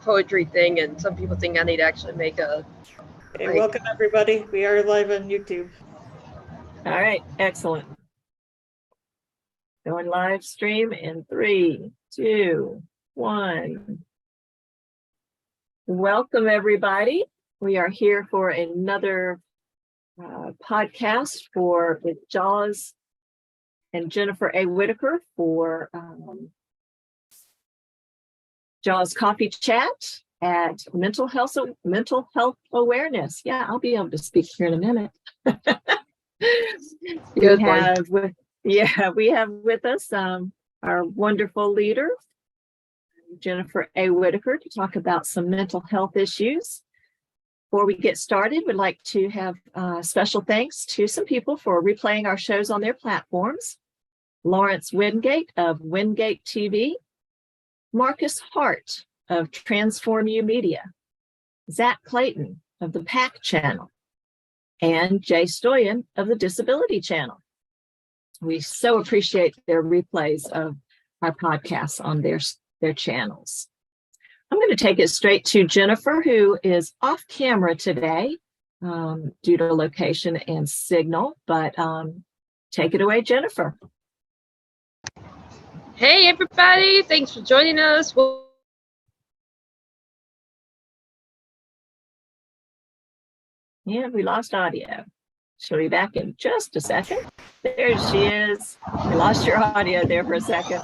poetry thing, and some people think I need to actually make a. Okay, welcome everybody. We are live on YouTube. All right, excellent. Going live stream in 3, 2, 1. Welcome everybody. We are here for another podcast with Jaws and Jennifer A. Whitaker for Jaws Coffee Chat at Mental Health Awareness. Yeah, I'll be able to speak here in a minute. We have with us our wonderful leader, Jennifer A. Whitaker, to talk about some mental health issues. Before we get started, we'd like to have special thanks to some people for replaying our shows on their platforms. Lawrence Wingate of Wingate TV, Marcus Hart of Transform You Media, Zach Clayton of the PAC Channel, and Jay Stoyan of the Disability Channel. We so appreciate their replays of our podcasts on their channels. I'm going to take it straight to Jennifer, who is off camera today due to location and signal, but take it away, Jennifer. Hey, everybody. Thanks for joining us. Yeah, we lost audio. She'll be back in just a second. There she is. We lost your audio there for a second.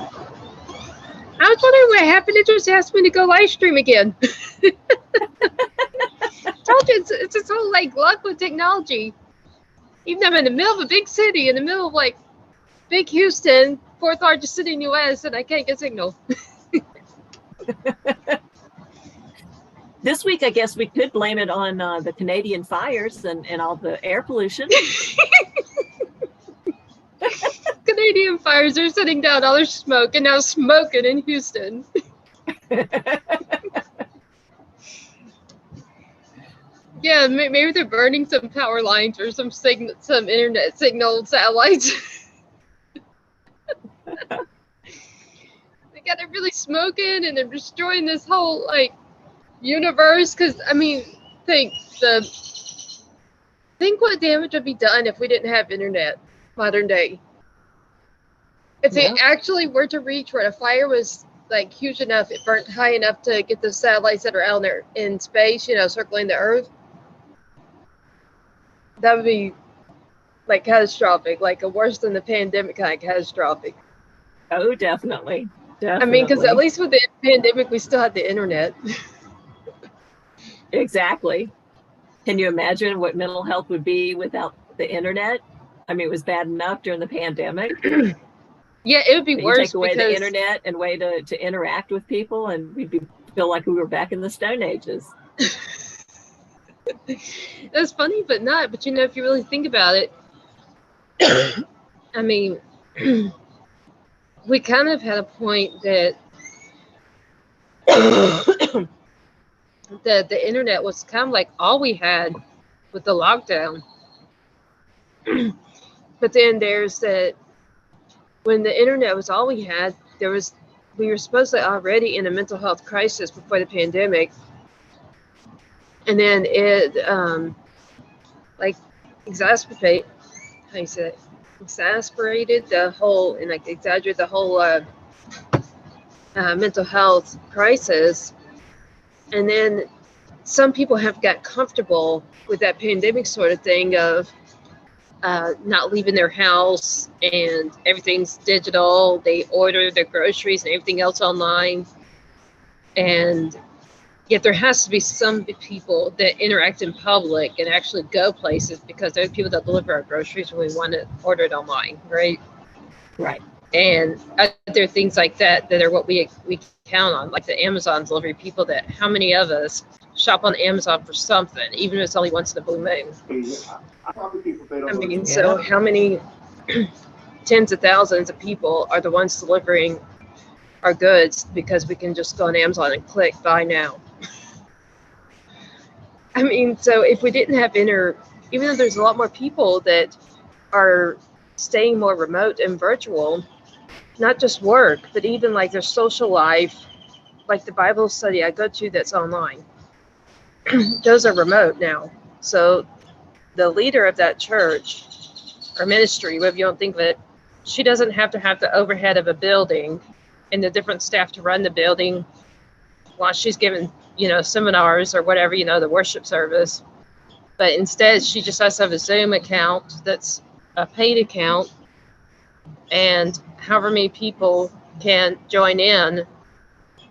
I was wondering what happened. It just asked me to go live stream again. Told you it's this whole luck with technology. Even though I'm in the middle of a big city, in the middle of big Houston, fourth largest city in the U.S., and I can't get signal. This week, I guess we could blame it on the Canadian fires and all the air pollution. Canadian fires are sitting down all their smoke and now smoking in Houston. Yeah, maybe they're burning some power lines or some internet signal satellites. They're really smoking and they're destroying this whole universe. Because think what damage would be done if we didn't have internet modern day. If it actually were to reach where the fire was huge enough, it burnt high enough to get the satellites that are out there in space, circling the Earth, that would be catastrophic, worse than the pandemic kind of catastrophic. Oh, definitely. Because at least with the pandemic, we still had the internet. Exactly. Can you imagine what mental health would be without the internet? It was bad enough during the pandemic. Yeah, it would be worse. Take away the internet and way to interact with people, and we'd feel like we were back in the Stone Ages. That's funny, but not. But if you really think about it, we kind of had a point that that the internet was kind of all we had with the lockdown. But then there's that when the internet was all we had, we were supposedly already in a mental health crisis before the pandemic. And then it exasperated the whole and exaggerated the whole mental health crisis. And then some people have got comfortable with that pandemic sort of thing of not leaving their house and everything's digital. They order their groceries and everything else online. And yet there has to be some people that interact in public and actually go places, because there are people that deliver our groceries when we want to order it online, right? Right. And there are things like that are what we count on, like the Amazon delivery people. That how many of us shop on Amazon for something, even if it's only once in a blue moon? So how many tens of thousands of people are the ones delivering our goods because we can just go on Amazon and click buy now? So if we didn't have even though there's a lot more people that are staying more remote and virtual, not just work, but even their social life, like the Bible study I go to that's online, those are remote now. So the leader of that church or ministry, whatever you don't think of it, she doesn't have to have the overhead of a building and the different staff to run the building while she's giving, seminars or whatever, the worship service. But instead, she just has to have a Zoom account that's a paid account, and however many people can join in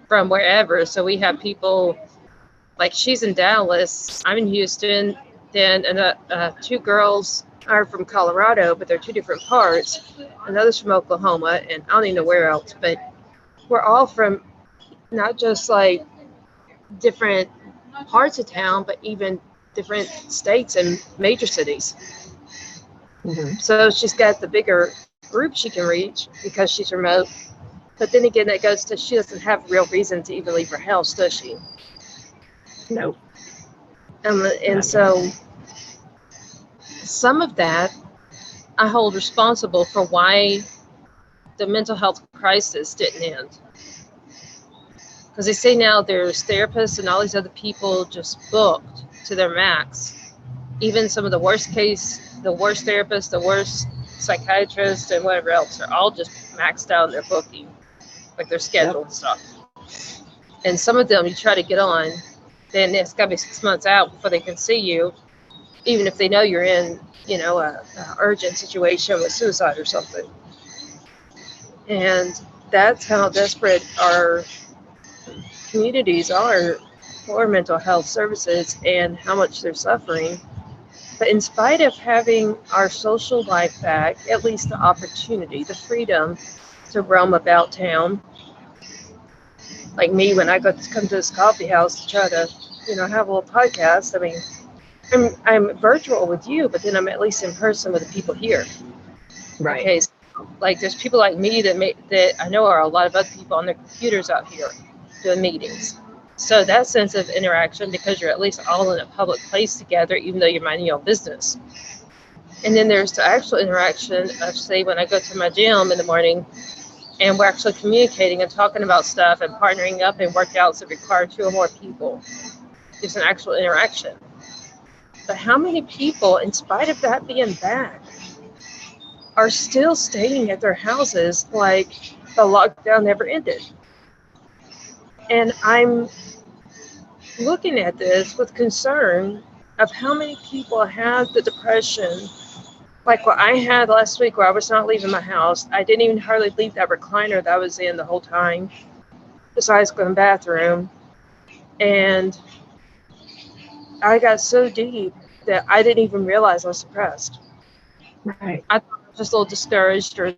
from wherever. So we have people, like she's in Dallas, I'm in Houston, then two girls are from Colorado, but they're two different parts. Another's from Oklahoma, and I don't even know where else, but we're all from not just like different parts of town, but even different states and major cities. So she's got the bigger group she can reach because she's remote. But then again, that goes to she doesn't have real reason to even leave her house, does she? No. And so some of that I hold responsible for why the mental health crisis didn't end. Because they say now there's therapists and all these other people just booked to their max. Even some of the worst therapists, the worst psychiatrists, and whatever else are all just maxed out in their booking, like their schedule and stuff. And some of them you try to get on, then it's got to be 6 months out before they can see you, even if they know you're in, a urgent situation with suicide or something. And that's how desperate our communities are for mental health services and how much they're suffering. But in spite of having our social life back, at least the opportunity, the freedom to roam about town, like me when I come to this coffee house to try to, have a little podcast. I mean, I'm virtual with you, but then I'm at least in person with the people here. Right. Okay, so, like there's people like me that I know are a lot of other people on their computers out here doing meetings. So that sense of interaction, because you're at least all in a public place together, even though you're minding your own business. And then there's the actual interaction of, say, when I go to my gym in the morning and we're actually communicating and talking about stuff and partnering up in workouts that require 2 or more people. There's an actual interaction. But how many people, in spite of that being back, are still staying at their houses like the lockdown never ended? And I'm looking at this with concern of how many people have the depression, like what I had last week, where I was not leaving my house. I didn't even hardly leave that recliner that I was in the whole time, besides going to the bathroom. And I got so deep that I didn't even realize I was depressed. Right. I thought I was just a little discouraged, or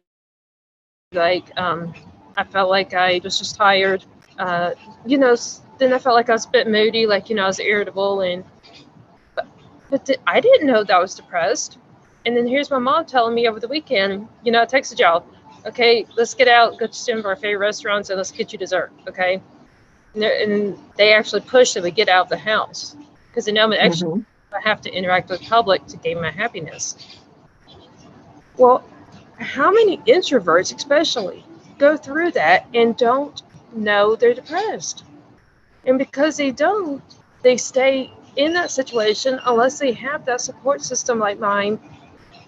like I felt like I was just tired. Then I felt like I was a bit moody, like, I was irritable, but I didn't know that I was depressed. And then here's my mom telling me over the weekend, I texted y'all, okay, let's get out, go to some of our favorite restaurants, and let's get you dessert, okay? And they actually pushed that we get out of the house because they know actually I have to interact with the public to gain my happiness. Well, how many introverts especially go through that and don't know they're depressed? And because they don't, they stay in that situation unless they have that support system like mine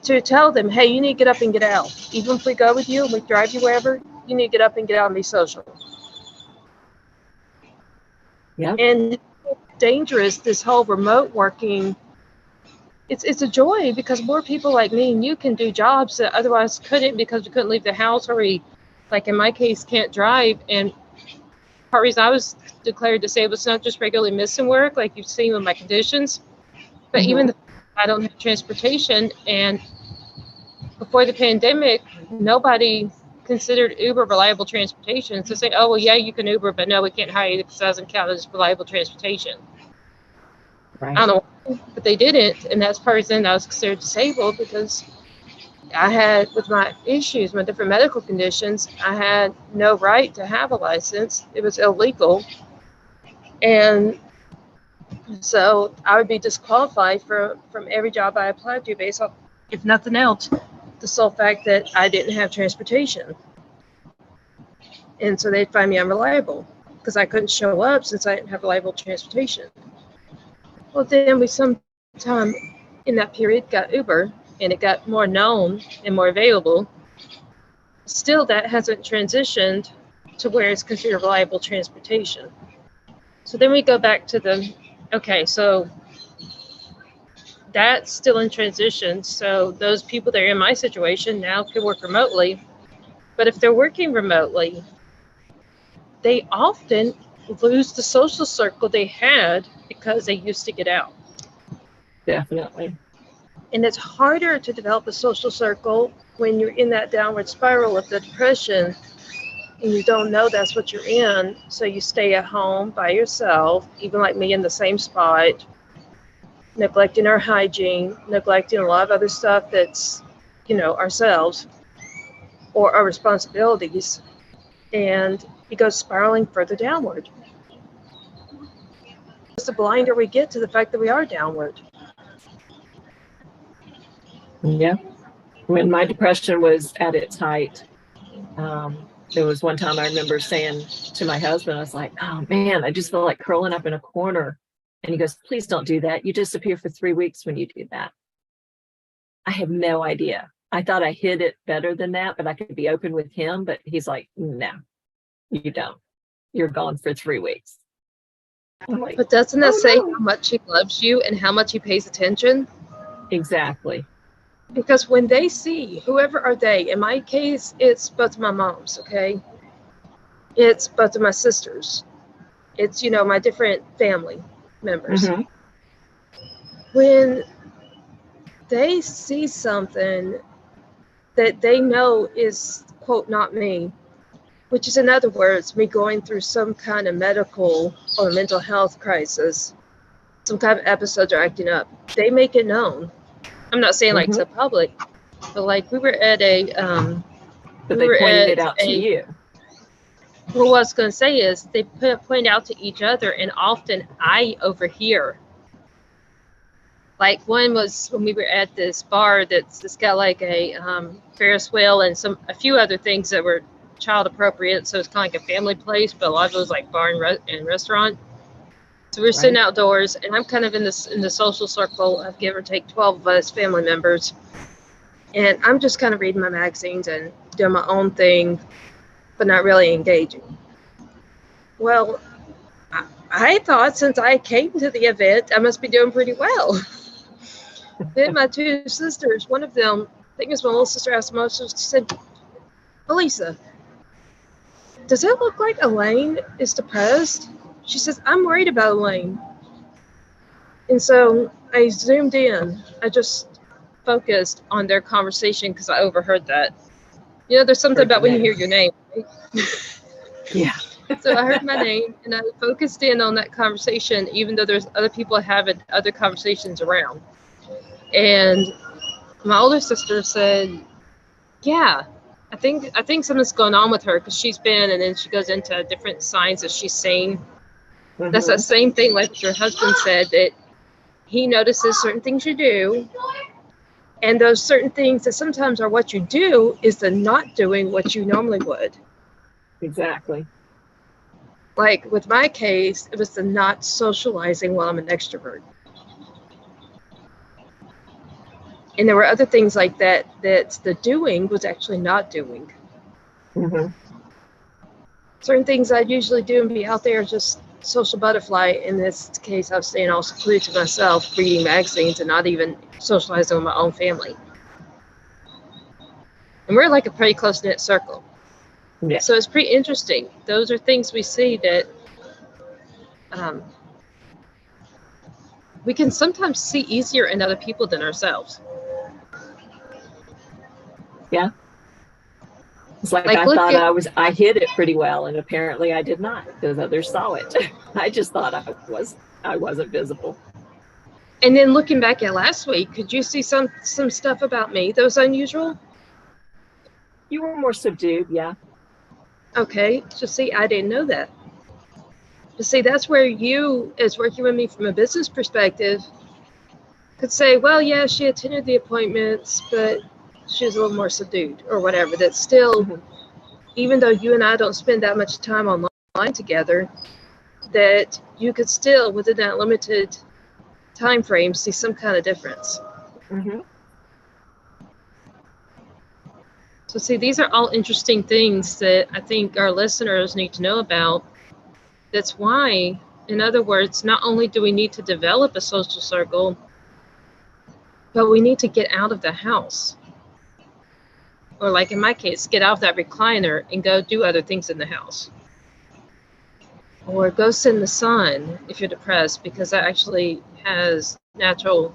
to tell them, hey, you need to get up and get out. Even if we go with you and we drive you wherever, you need to get up and get out and be social. Yeah. And it's dangerous, this whole remote working. It's a joy because more people like me and you can do jobs that otherwise couldn't, because we couldn't leave the house, or we, like in my case, can't drive. And part of the reason I was declared disabled is not just regularly missing work, like you've seen with my conditions, but even I don't have transportation. And before the pandemic, nobody considered Uber reliable transportation. So say, oh, well, yeah, you can Uber, but no, we can't hire you because it doesn't count as reliable transportation. Right. I don't know why, but they didn't. And that's part of the reason I was considered disabled, because I had, with my issues, my different medical conditions, I had no right to have a license. It was illegal. And so I would be disqualified from every job I applied to based on, if nothing else, the sole fact that I didn't have transportation. And so they'd find me unreliable. because I couldn't show up since I didn't have reliable transportation. Well, then we sometime in that period got Uber, and it got more known and more available. Still, that hasn't transitioned to where it's considered reliable transportation. So then we go back to okay, so that's still in transition. So those people that are in my situation now can work remotely. But if they're working remotely, they often lose the social circle they had because they used to get out. Definitely. And it's harder to develop a social circle when you're in that downward spiral of the depression and you don't know that's what you're in. So you stay at home by yourself, even like me, in the same spot, neglecting our hygiene, neglecting a lot of other stuff that's, ourselves or our responsibilities. And it goes spiraling further downward. It's the blinder we get to the fact that we are downward. Yeah. When my depression was at its height, there was one time I remember saying to my husband, I was like, oh man, I just feel like curling up in a corner. And he goes, please don't do that. You disappear for 3 weeks when you do that. I have no idea. I thought I hid it better than that, but I could be open with him. But he's like, no, you don't. You're gone for 3 weeks. I'm like, but doesn't that say no. how much he loves you and how much he pays attention? Exactly. Because when they see, whoever are they, in my case, it's both of my moms, okay? It's both of my sisters. It's, my different family members. Mm-hmm. When they see something that they know is, quote, not me, which is, in other words, me going through some kind of medical or mental health crisis, some kind of episodes are acting up, they make it known. I'm not saying like to the public, but like we were at a but they pointed it out to you. Well, what I was going to say is they point out to each other, and often I overhear. Like one was when we were at this bar that's got like a Ferris wheel and a few other things that were child appropriate, so it's kind of like a family place, but a lot of it was like bar and restaurant. So we're sitting outdoors, and I'm kind of in the social circle of give or take 12 of us family members, and I'm just kind of reading my magazines and doing my own thing, but not really engaging. Well, I thought since I came to the event, I must be doing pretty well. Then my two sisters, one of them, I think it was my little sister, asked most, she said, Elisa, does it look like Elaine is depressed? She says, I'm worried about Elaine. And so I zoomed in. I just focused on their conversation because I overheard that. There's something about when you hear your name. Right? Yeah. So I heard my name and I focused in on that conversation, even though there's other people having other conversations around. And my older sister said, yeah, I think something's going on with her because she's been, and then she goes into different signs that she's seen. Mm-hmm. That's that same thing like your husband said, that he notices certain things you do, and those certain things that sometimes are what you do is the not doing what you normally would. Exactly. Like with my case, it was the not socializing while I'm an extrovert. And there were other things like that the doing was actually not doing. Mm-hmm. Certain things I'd usually do and be out there just social butterfly. In this case, I was staying all secluded to myself, reading magazines and not even socializing with my own family. And we're like a pretty close-knit circle. Yeah. So it's pretty interesting. Those are things we see that we can sometimes see easier in other people than ourselves. Yeah. It's like I thought I hid it pretty well, and apparently I did not, because others saw it. I just thought I wasn't visible. And then looking back at last week, could you see some stuff about me that was unusual? You were more subdued, yeah. Okay, so see, I didn't know that. But see, that's where you, as working with me from a business perspective, could say, well, yeah, she attended the appointments, but she was a little more subdued or whatever. That's still, even though you and I don't spend that much time online, line together, that you could still, within that limited time frame, see some kind of difference. Mm-hmm. So see, these are all interesting things that I think our listeners need to know about. That's why, in other words, not only do we need to develop a social circle, but we need to get out of the house. Or like in my case, get out of that recliner and go do other things in the house. Or go sit in the sun if you're depressed, because that actually has natural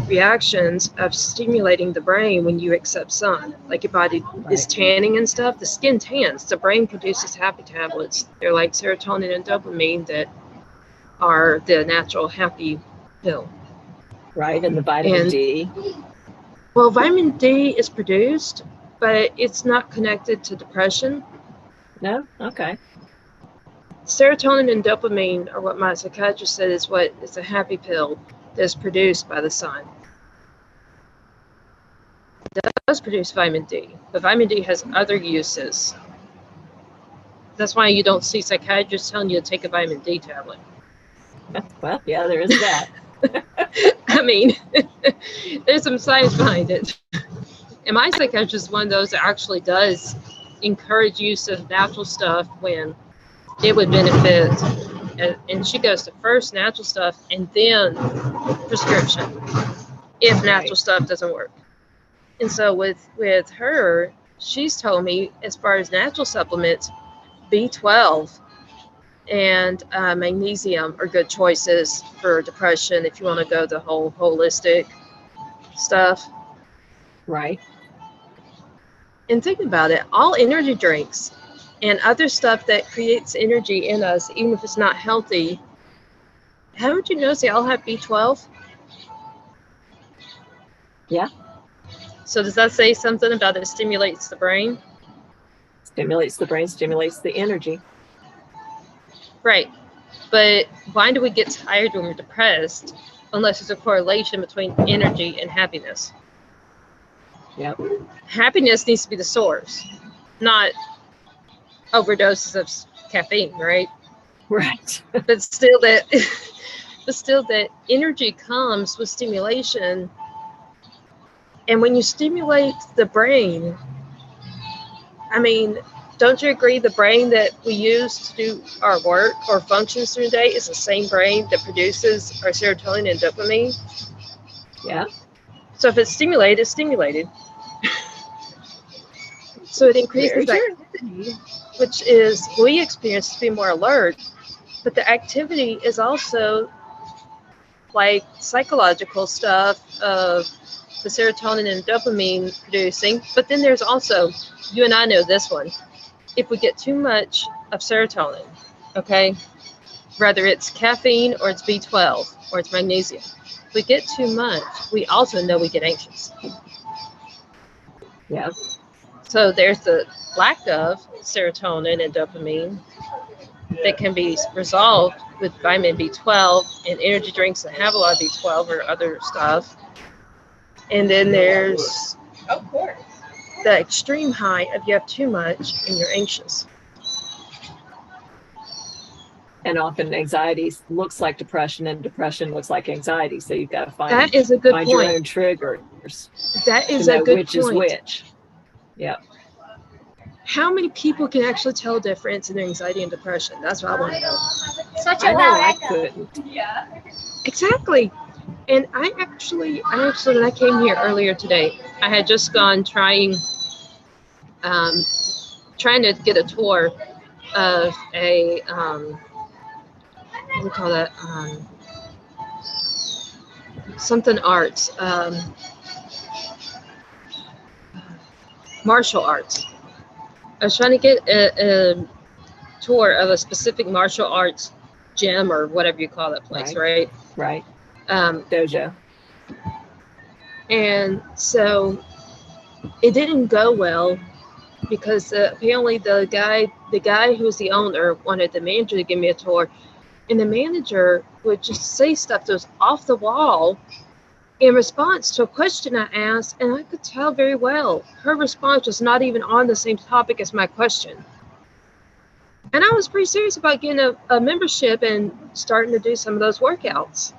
reactions of stimulating the brain when you accept sun. Like your body is tanning and stuff, the skin tans, the brain produces happy tablets. They're like serotonin and dopamine that are the natural happy pill. Right, and the vitamin D. Well, vitamin D is produced, but it's not connected to depression. No? Okay. Serotonin and dopamine are what my psychiatrist said is what is a happy pill that's produced by the sun. It does produce vitamin D, but vitamin D has other uses. That's why you don't see psychiatrists telling you to take a vitamin D tablet. Well, yeah, there is that. I mean, there's some science behind it. And my psychiatrist is one of those that actually does encourage use of natural stuff when it would benefit. And she goes to first natural stuff and then prescription if natural stuff doesn't work. And so with her, she's told me, as far as natural supplements, B12 and magnesium are good choices for depression if you want to go the whole holistic stuff. Right. And think about it, all energy drinks and other stuff that creates energy in us, even if it's not healthy, how would you notice they all have B12? Yeah. So does that say something about it stimulates the brain? Stimulates the brain, stimulates the energy. Right. But why do we get tired when we're depressed unless there's a correlation between energy and happiness? Yep. Happiness needs to be the source, not overdoses of caffeine, right? Right. But still that energy comes with stimulation. And when you stimulate the brain, I mean, don't you agree the brain that we use to do our work or functions through the day is the same brain that produces our serotonin and dopamine? Yeah. So if it's stimulated, it's stimulated. So it increases activity, which is we experience to be more alert, but the activity is also like psychological stuff of the serotonin and dopamine producing. But then there's also, you and I know this one, if we get too much of serotonin, okay, whether it's caffeine or it's B12 or it's magnesium, if we get too much, we also know we get anxious. Yeah. So there's the lack of serotonin and dopamine that can be resolved with vitamin B12 and energy drinks that have a lot of B12 or other stuff. And then there's the extreme high of you have too much and you're anxious. And often anxiety looks like depression and depression looks like anxiety. So you've got to find That is a good your point. own triggers. That is to a know good which point. is which. Yeah. How many people can actually tell a difference in their anxiety and depression? That's what I want to know. Such I a know loud I echo. couldn't. Yeah. Exactly. And I actually, when I came here earlier today, I had just gone trying to get a tour of a, what do you call that? Something arts, martial arts. I was trying to get a tour of a specific martial arts gym or whatever you call that place, right? Right. Dojo. And so it didn't go well because apparently the guy who was the owner wanted the manager to give me a tour, and the manager would just say stuff that was off the wall in response to a question I asked, and I could tell very well her response was not even on the same topic as my question. And I was pretty serious about getting a membership and starting to do some of those workouts.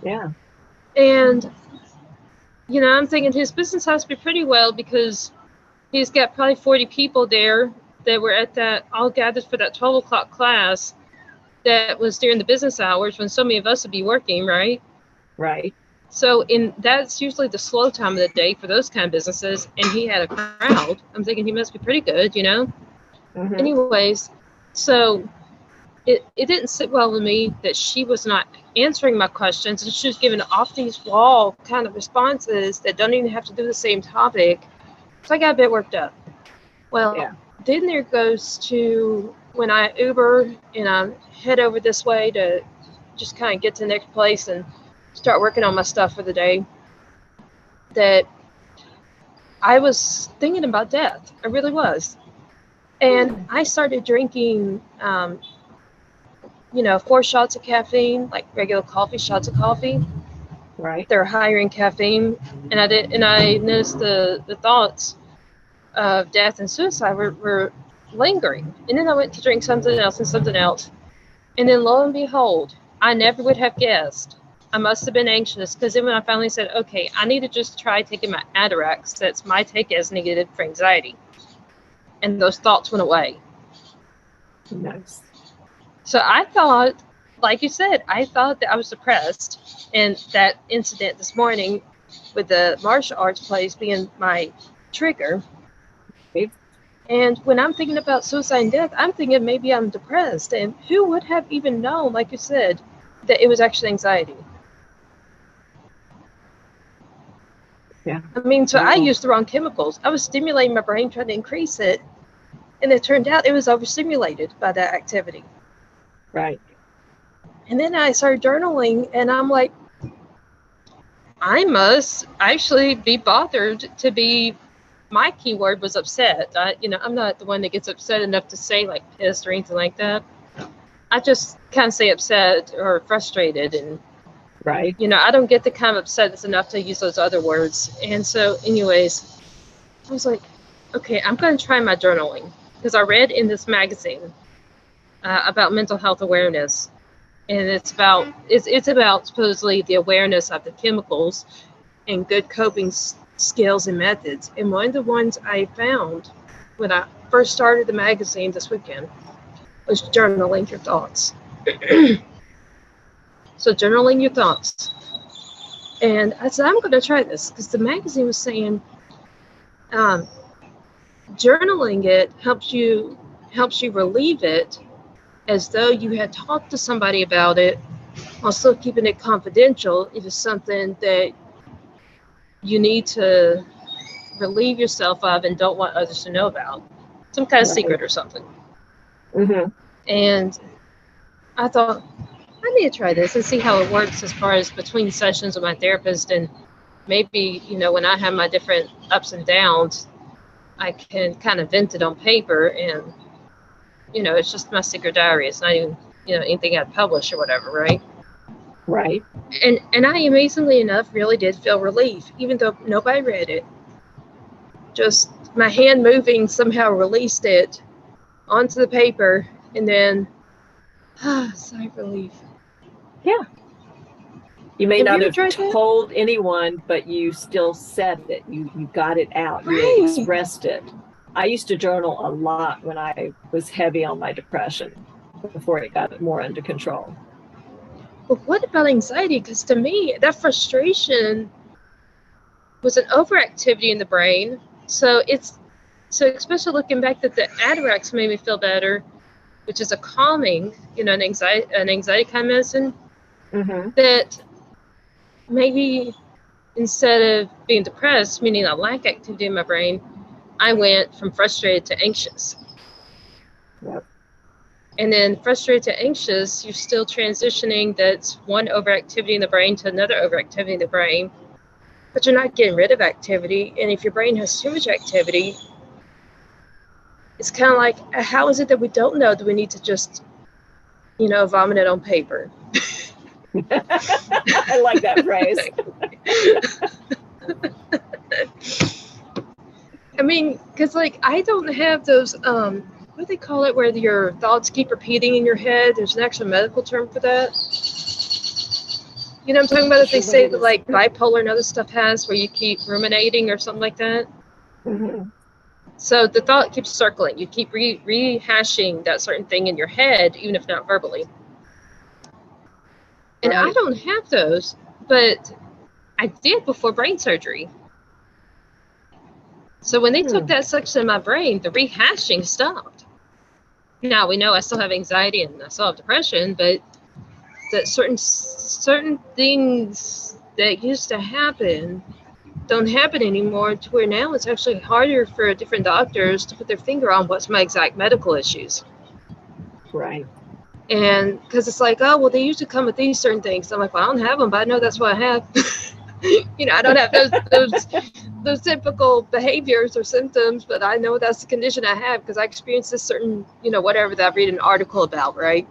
Yeah. And, I'm thinking his business has to be pretty well because he's got probably 40 people there that were at that, all gathered for that 12 o'clock class that was during the business hours when so many of us would be working, right? Right. So that's usually the slow time of the day for those kind of businesses. And he had a crowd. I'm thinking he must be pretty good, Mhm. Anyways, so it didn't sit well with me that she was not answering my questions and she was giving off these wall kind of responses that don't even have to do the same topic. So I got a bit worked up. Well, Yeah. then there goes to when I Uber and I head over this way to just kind of get to the next place and start working on my stuff for the day, that I was thinking about death. I really was. And I started drinking, 4 shots of caffeine, like regular coffee, shots of coffee. Right. They're higher in caffeine. And I noticed the thoughts of death and suicide were lingering. And then I went to drink something else and something else. And then lo and behold, I never would have guessed. I must have been anxious because then when I finally said, okay, I need to just try taking my Atarax, that's my take as negative for anxiety. And those thoughts went away. Nice. So I thought, like you said, I thought that I was depressed. And that incident this morning with the martial arts place being my trigger. Okay. And when I'm thinking about suicide and death, I'm thinking maybe I'm depressed. And who would have even known, like you said, that it was actually anxiety? Yeah. I mean, so I Wow. used the wrong chemicals. I was stimulating my brain, trying to increase it. And it turned out it was overstimulated by that activity. Right. And then I started journaling, and I'm like, I must actually be bothered to be. My keyword was upset. I'm not the one that gets upset enough to say like pissed or anything like that. I just kind of say upset or frustrated, and Right. I don't get the kind of upset that's enough to use those other words. And so, anyways, I was like, okay, I'm going to try my journaling because I read in this magazine about mental health awareness, and it's about supposedly the awareness of the chemicals and good coping skills and methods. And one of the ones I found when I first started the magazine this weekend was journaling your thoughts. So journaling your thoughts. And I said, I'm going to try this because the magazine was saying journaling it helps you relieve it as though you had talked to somebody about it while still keeping it confidential. It is something that you need to relieve yourself of and don't want others to know about. Some kind of secret or something. Mm-hmm. And I thought, I need to try this and see how it works as far as between sessions with my therapist. And maybe, when I have my different ups and downs, I can kind of vent it on paper. And, it's just my secret diary. It's not even, anything I'd publish or whatever, right? Right. And I, amazingly enough, really did feel relief, even though nobody read it. Just my hand moving somehow released it onto the paper, and then sigh of relief. Yeah. You may Have not you have tried that? told anyone, but you still said it. You got it out. Right. You expressed it. I used to journal a lot when I was heavy on my depression before it got more under control. But what about anxiety? Because to me, that frustration was an overactivity in the brain. So especially looking back that the Atarax made me feel better, which is a calming, an anxiety kind of medicine. Mm-hmm. That maybe instead of being depressed, meaning I lack activity in my brain, I went from frustrated to anxious. Yep. And then frustrated to anxious, you're still transitioning. That's one overactivity in the brain to another overactivity in the brain. But you're not getting rid of activity. And if your brain has too much activity, it's kind of like, how is it that we don't know that we need to just, vomit it on paper? I like that phrase. I mean, because I don't have those what do they call it, where your thoughts keep repeating in your head? There's an actual medical term for that. You know what I'm talking about? That they say that like bipolar and other stuff has, where you keep ruminating or something like that. Mhm. So the thought keeps circling. You keep rehashing that certain thing in your head, even if not verbally. And I Right. don't have those, but I did before brain surgery. So when they took that section of my brain, the rehashing stopped. Now we know I still have anxiety and I still have depression, but that certain things that used to happen don't happen anymore, to where now it's actually harder for different doctors to put their finger on what's my exact medical issues. Right. And because it's like, oh, well, they usually come with these certain things. I'm like, well, I don't have them, but I know that's what I have. I don't have those typical behaviors or symptoms, but I know that's the condition I have because I experienced this certain, whatever that I read an article about, right?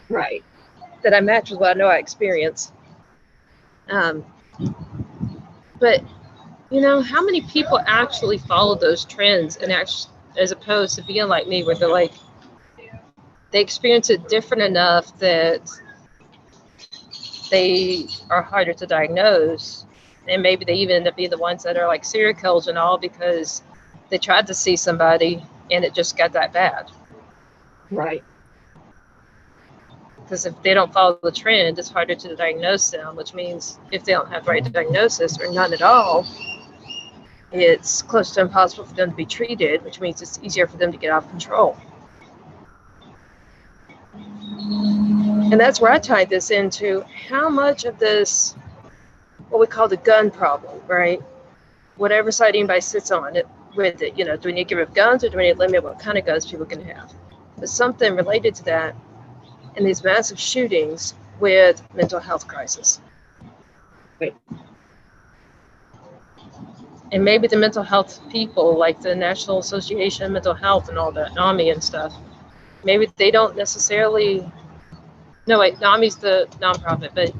Right. That I match with what I know I experience. But how many people actually follow those trends and as opposed to being like me, where they're like, they experience it different enough that they are harder to diagnose, and maybe they even end up being the ones that are like serial killers and all because they tried to see somebody and it just got that bad. Right. Because if they don't follow the trend, it's harder to diagnose them, which means if they don't have the right diagnosis or none at all, it's close to impossible for them to be treated, which means it's easier for them to get out of control. And that's where I tied this into how much of this, what we call the gun problem, right? Whatever side anybody sits on it with it, do we need to get rid of guns or do we need to limit what kind of guns people can have? But something related to that in these massive shootings with mental health crisis. Right. And maybe the mental health people, like the National Association of Mental Health and all that, NAMI and stuff, maybe they don't necessarily, no wait, NAMI's the nonprofit, but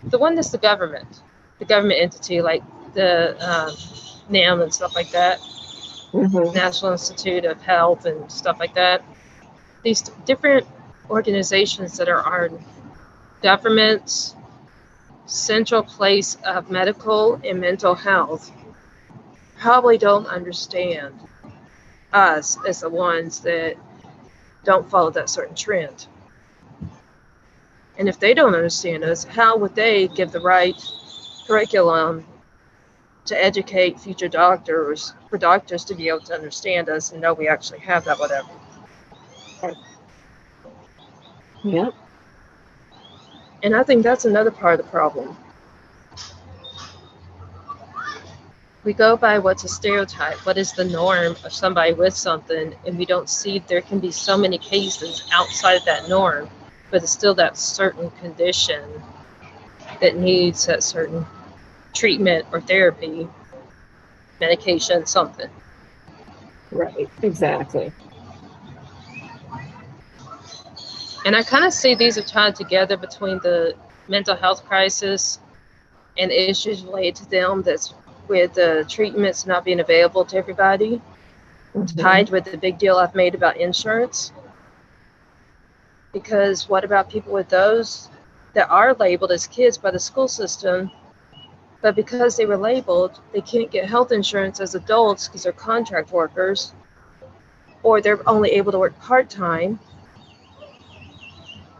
the one that's the government entity, like the NAM and stuff like that, Mhm. National Institute of Health and stuff like that. These different organizations that are our government's central place of medical and mental health probably don't understand us as the ones that don't follow that certain trend. And if they don't understand us, how would they give the right curriculum to educate future doctors, for doctors to be able to understand us and know we actually have that whatever? Yep. And I think that's another part of the problem. We go by what's a stereotype, what is the norm of somebody with something, and we don't see there can be so many cases outside of that norm, but it's still that certain condition that needs that certain treatment or therapy, medication, something. Right. Exactly. And I kind of see these are tied together between the mental health crisis and issues related to them, that's with the treatments not being available to everybody, Mhm. tied with the big deal I've made about insurance. Because what about people with those that are labeled as kids by the school system, but because they were labeled, they can't get health insurance as adults because they're contract workers, or they're only able to work part-time,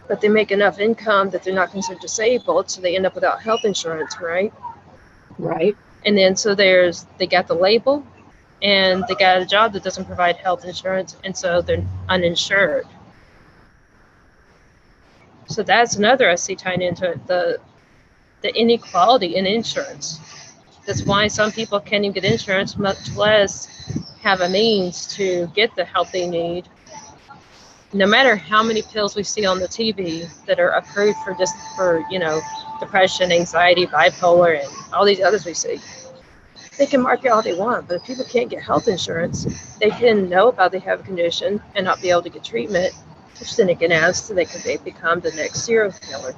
but they make enough income that they're not considered disabled, so they end up without health insurance, right? Right. And then so they got the label and they got a job that doesn't provide health insurance, and so they're uninsured. So that's another I see tying into it, the inequality in insurance. That's why some people can't even get insurance, much less have a means to get the help they need. No matter how many pills we see on the TV that are approved for depression, anxiety, bipolar, and all these others we see, they can market all they want, but if people can't get health insurance, they can know about they have a condition and not be able to get treatment, which then it can ask so they could become the next serial killer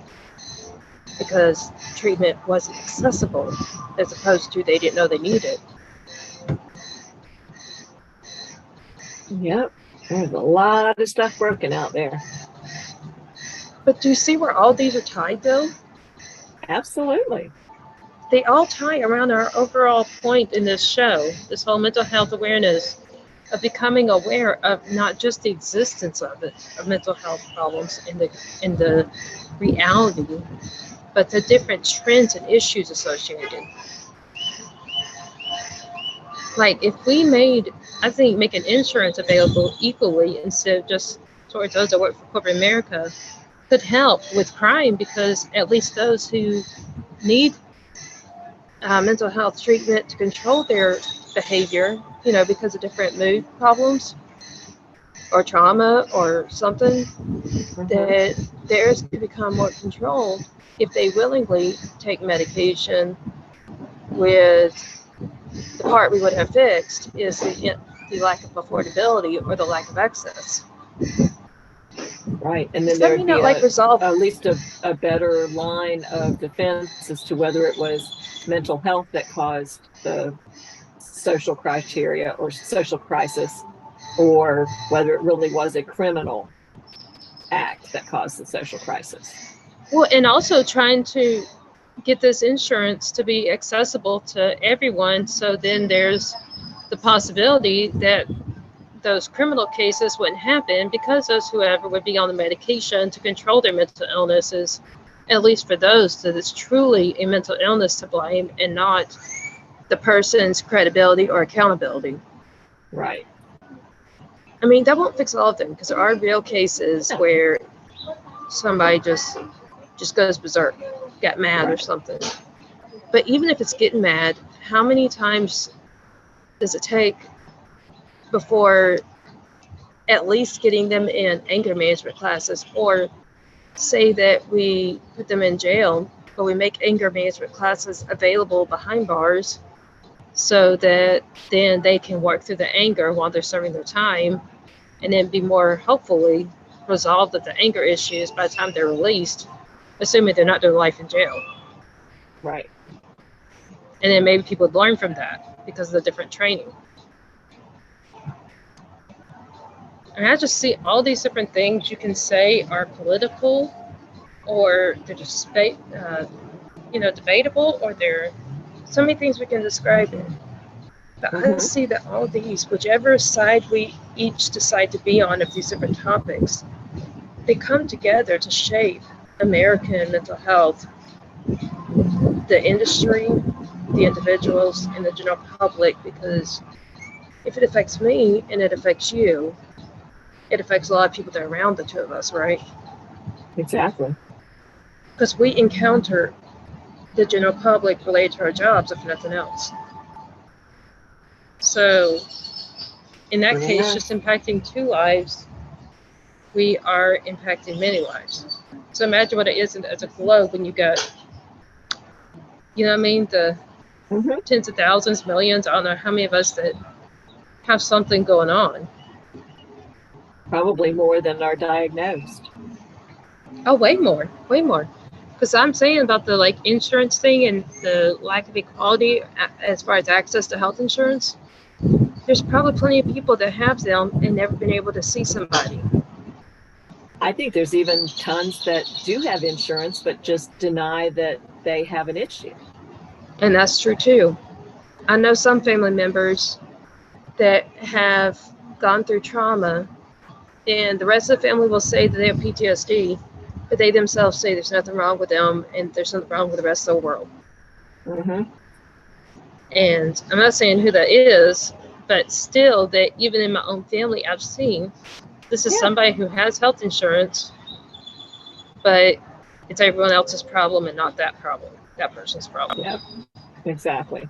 because treatment wasn't accessible, as opposed to they didn't know they needed it. Yep. There's a lot of stuff broken out there. But do you see where all these are tied though? Absolutely. They all tie around our overall point in this show, this whole mental health awareness of becoming aware of not just the existence of it, of mental health problems in the reality, but the different trends and issues associated. Like if we made, I think making insurance available equally instead of just towards those that work for corporate America could help with crime, because at least those who need mental health treatment to control their behavior, you know, because of different mood problems or trauma or something, that theirs could become more controlled if they willingly take medication. With the part we would have fixed is the lack of affordability or the lack of access. Right. And then That there may would be not like resolve. at least a better line of defense as to whether it was mental health that caused the social criteria or social crisis, or whether it really was a criminal act that caused the social crisis. Well, and also trying to get this insurance to be accessible to everyone, so then there's the possibility that those criminal cases wouldn't happen, because those whoever would be on the medication to control their mental illnesses, at least for those that it's truly a mental illness to blame and not the person's credibility or accountability. Right. I mean, that won't fix all of them, because there are real cases where somebody just goes berserk, got mad or something. But even if it's getting mad, how many times does it take before at least getting them in anger management classes, or say that we put them in jail, but we make anger management classes available behind bars so that then they can work through the anger while they're serving their time, and then be more hopefully resolved of the anger issues by the time they're released, assuming they're not doing life in jail. Right. And then maybe people would learn from that because of the different training. And I just see all these different things you can say are political, or they're just debatable, or they're so many things we can describe it. But I see that all these, whichever side we each decide to be on of these different topics, they come together to shape American mental health, the industry, the individuals, and the general public. Because if it affects me and it affects you, it affects a lot of people that are around the two of us, right? Exactly. Because we encounter the general public related to our jobs, if nothing else. So in that case, just impacting 2 lives, we are impacting many lives. So imagine what it is as a globe when you got, you know what I mean, the tens of thousands, millions, I don't know how many of us that have something going on. Probably more than are diagnosed. Oh, way more. Because I'm saying about the insurance thing and the lack of equality as far as access to health insurance. There's probably plenty of people that have them and never been able to see somebody. I think there's even tons that do have insurance, but just deny that they have an issue. And that's true too. I know some family members that have gone through trauma, and the rest of the family will say that they have PTSD, but they themselves say there's nothing wrong with them and there's something wrong with the rest of the world. And I'm not saying who that is, but still, that even in my own family, I've seen this is somebody who has health insurance, but it's everyone else's problem and not that person's problem. Yep, exactly.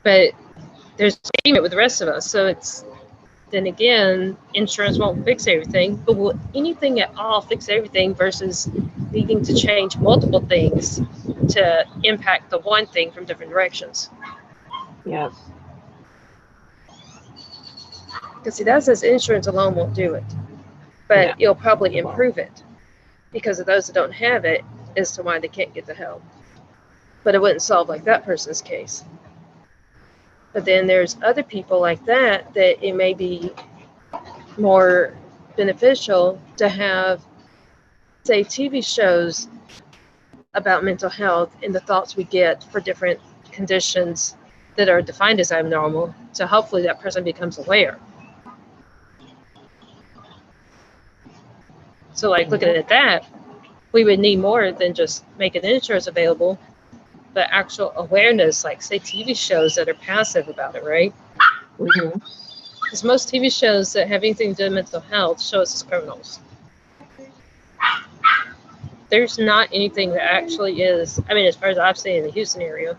But there's agreement with the rest of us. So it's, then again, insurance won't fix everything, but will anything at all fix everything versus needing to change multiple things to impact the one thing from different directions? Yeah. Because see, that says insurance alone won't do it, but it'll probably improve it because of those that don't have it as to why they can't get the help. But it wouldn't solve like that person's case. But then there's other people like that it may be more beneficial to have, say, TV shows about mental health and the thoughts we get for different conditions that are defined as abnormal. So hopefully that person becomes aware. So like looking at that, we would need more than just making insurance available, but actual awareness, like say TV shows that are passive about it, right? Mhm. Because most TV shows that have anything to do with mental health show us as criminals. There's not anything that actually is, I mean, as far as I've seen in the Houston area,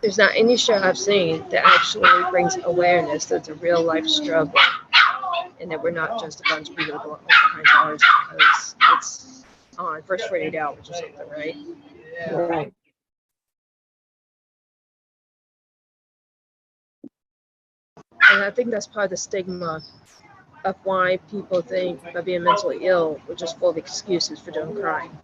there's not any show I've seen that actually brings awareness that's a real life struggle and that we're not just a bunch of people that go behind bars because it's on first 48 hours or something, right? Right. And I think that's part of the stigma of why people think by being mentally ill, we're just full of excuses for doing crime.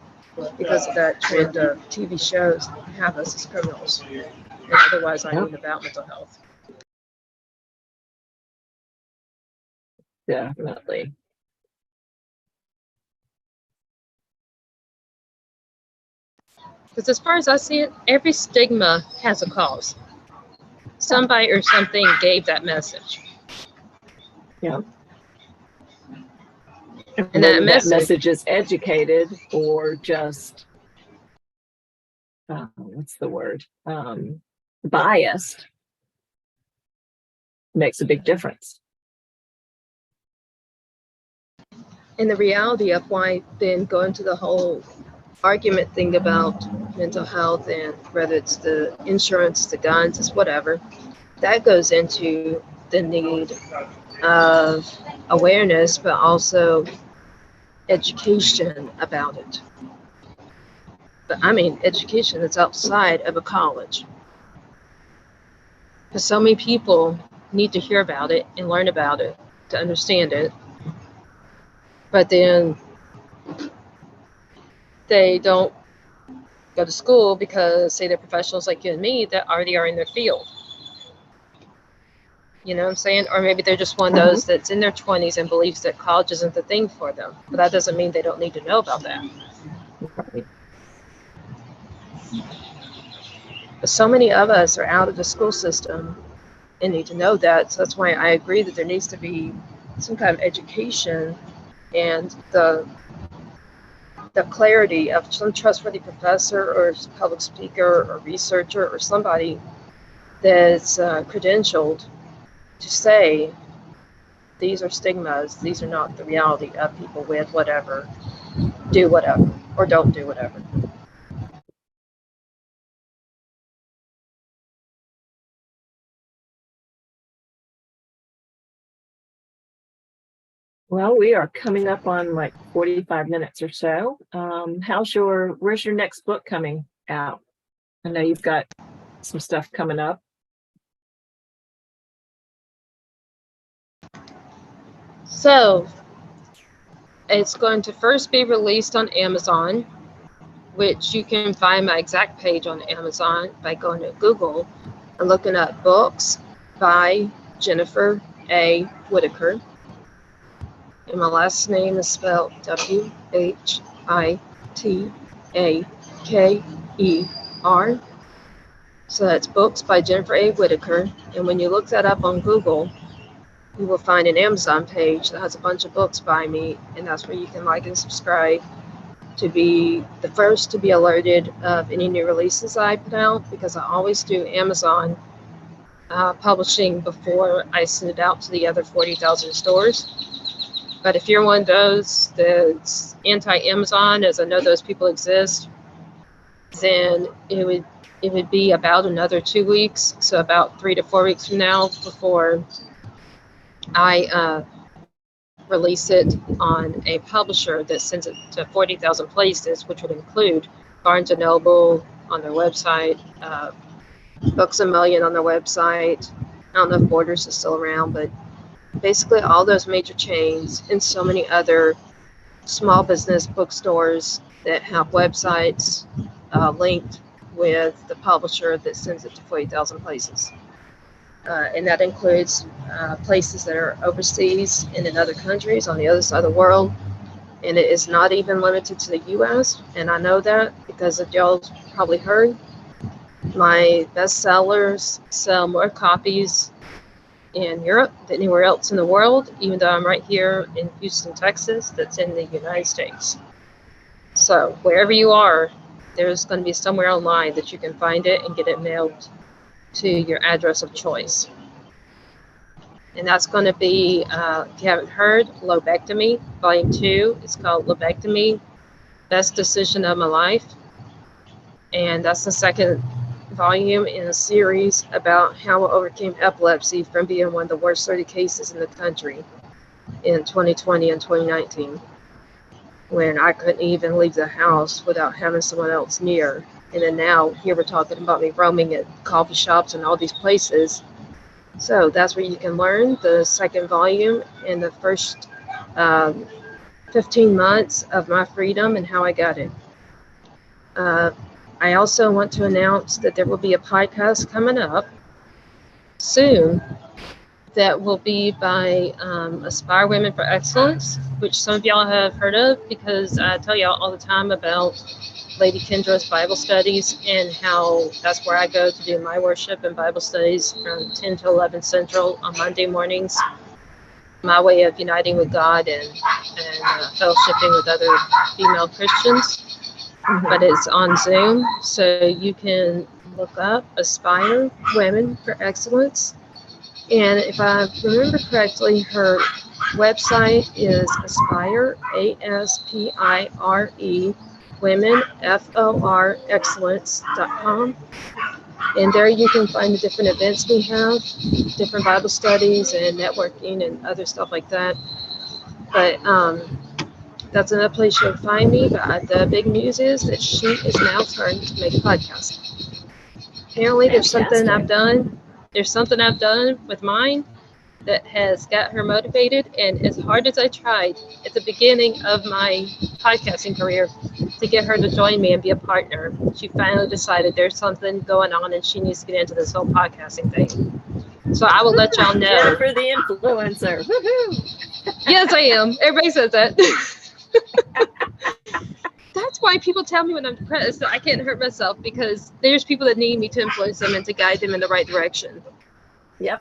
Because of that trend of TV shows have us as criminals and otherwise not even about mental health. Definitely. Because as far as I see it, every stigma has a cause. Somebody or something gave that message. Yeah. And And that that message, message is educated or just, what's the word? Biased. Makes a big difference. and the reality of why then go into the whole argument thing about mental health and whether it's the insurance, the guns, it's whatever, that goes into the need of awareness, but also education about it. But I mean, education that's outside of a college. Because so many people need to hear about it and learn about it to understand it. But then they don't go to school because, say, they're professionals like you and me that already are in their field. You know what I'm saying? Or maybe they're just one of those that's in their 20s and believes that college isn't the thing for them. But that doesn't mean they don't need to know about that. Right. But so many of us are out of the school system and need to know that. So that's why I agree that there needs to be some kind of education and the clarity of some trustworthy professor or public speaker or researcher or somebody that's credentialed to say these are stigmas, these are not the reality of people with whatever, do whatever, or don't do whatever. Well, we are coming up on like 45 minutes or so. Where's your next book coming out? I know you've got some stuff coming up. So it's going to first be released on Amazon, which you can find my exact page on Amazon by going to Google and looking up books by Jennifer A. Whitaker. And my last name is spelled Whitaker. So that's books by Jennifer A. Whitaker. And when you look that up on Google, you will find an Amazon page that has a bunch of books by me. And that's where you can like and subscribe to be the first to be alerted of any new releases I put out, because I always do Amazon publishing before I send it out to the other 40,000 stores. But if you're one of those that's anti-Amazon, as I know those people exist, then it would be about another 2 weeks, so about 3 to 4 weeks from now, before I release it on a publisher that sends it to 40,000 places, which would include Barnes & Noble on their website, Books A Million on their website. I don't know if Borders is still around, but basically all those major chains and so many other small business bookstores that have websites linked with the publisher that sends it to 40,000 places. And that includes places that are overseas and in other countries on the other side of the world. And it is not even limited to the US. And I know that because if y'all probably heard, my bestsellers sell more copies in Europe than anywhere else in the world, even though I'm right here in Houston, Texas, that's in the United States. So wherever you are, there's going to be somewhere online that you can find it and get it mailed to your address of choice. And that's going to be, if you haven't heard, Lobectomy, Volume 2. It's called Lobectomy, Best Decision of My Life. And that's the second volume in a series about how I overcame epilepsy from being one of the worst 30 cases in the country in 2020 and 2019, when I couldn't even leave the house without having someone else near. And then now here we're talking about me roaming at coffee shops and all these places. So that's where you can learn the second volume and the first 15 months of my freedom and how I got it. I also want to announce that there will be a podcast coming up soon that will be by Aspire Women for Excellence, which some of y'all have heard of because I tell y'all all the time about Lady Kendra's Bible studies and how that's where I go to do my worship and Bible studies from 10 to 11 Central on Monday mornings. My way of uniting with God and fellowshipping with other female Christians. But it's on Zoom, so you can look up Aspire Women for Excellence. And if I remember correctly, her website is Aspire, ASPIRE, Women, FOR, Excellence.com. And there you can find the different events we have, different Bible studies and networking and other stuff like that. But that's another place you'll find me. But the big news is that she is now starting to make a podcast. Apparently, there's something I've done. There's something I've done with mine that has got her motivated. And as hard as I tried at the beginning of my podcasting career to get her to join me and be a partner, she finally decided there's something going on and she needs to get into this whole podcasting thing. So I will let y'all know. Jennifer the influencer. Woo-hoo. Yes, I am. Everybody says that. That's why people tell me when I'm depressed that I can't hurt myself, because there's people that need me to influence them and to guide them in the right direction. Yep.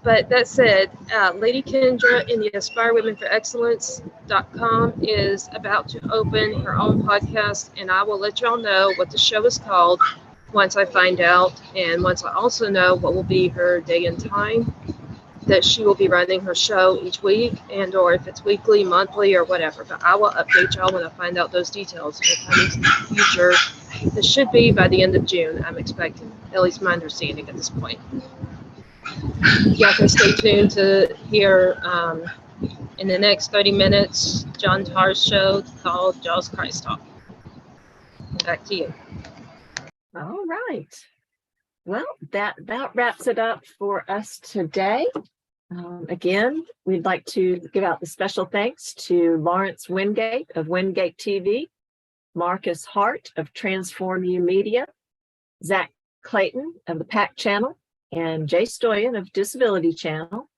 But that said, Lady Kendra in the Aspire Women for Excellence.com is about to open her own podcast, and I will let y'all know what the show is called once I find out, and once I also know what will be her day and time that she will be running her show each week, and or if it's weekly, monthly, or whatever. But I will update y'all when I find out those details in the coming future. This should be by the end of June, I'm expecting, at least my understanding at this point. Y'all can stay tuned to hear in the next 30 minutes John Tarr's show called Jaws Christ Talk. Back to you. All right. Well, that wraps it up for us today. Again, we'd like to give out the special thanks to Lawrence Wingate of Wingate TV, Marcus Hart of Transform You Media, Zach Clayton of the PAC Channel, and Jay Stoyan of Disability Channel.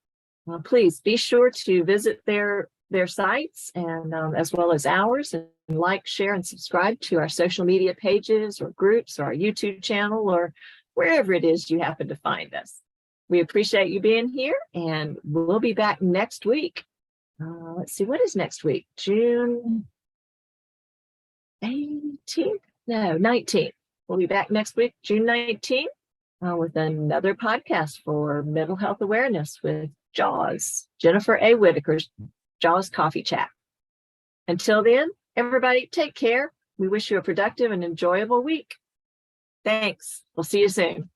Please be sure to visit their sites and as well as ours, and like, share, and subscribe to our social media pages or groups or our YouTube channel or wherever it is you happen to find us. We appreciate you being here, and we'll be back next week. Let's see, what is next week? June 18th? No, 19th. We'll be back next week, June 19th, with another podcast for mental health awareness with JAWS, Jennifer A. Whitaker's JAWS Coffee Chat. Until then, everybody take care. We wish you a productive and enjoyable week. Thanks. We'll see you soon.